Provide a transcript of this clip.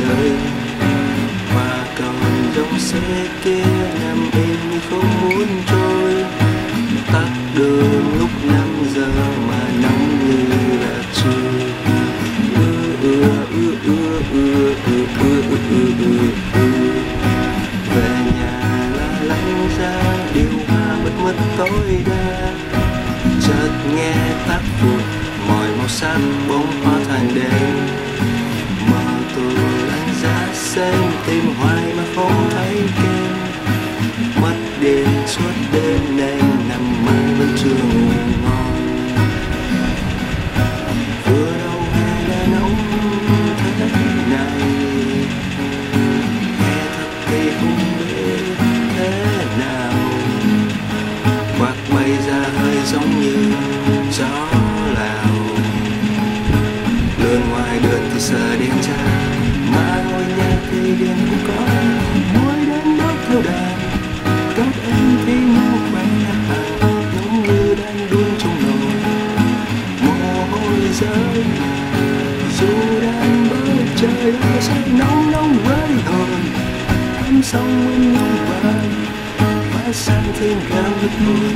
rơi, và còn dòng xe kia nằm im như không muốn trôi. Tắt đường lúc 5 giờ mà nóng như là trời. Về nhà là lạnh ra điều hòa mất tối đa. Chợt nghe tắt vụt mọi màu sắc bỗng hóa thành đêm. Mơ tôi lăn ra xem tìm hoài mà không thấy kêu. Mất điện suốt đêm nên nằm mơ vẫn chưa ngủ ngon. Vừa đâu hè đã nóng thế này, nghe thật thì không biết thế nào. Quạt bay ra hơi giống như gió Lào. Lượn ngoài đường thì sợ đèn cha, mà ngôi nhà thì đèn cũng có. Mỗi đến bước theo đàn, các em thì ngủ khỏe hàng, giống như đang đun trong nồi. Mồ hôi rơi dù đang bơi trời ơi say nóng nóng với hồn. Tắm xong muốn nhung vai và sang thêm cao nước mưa.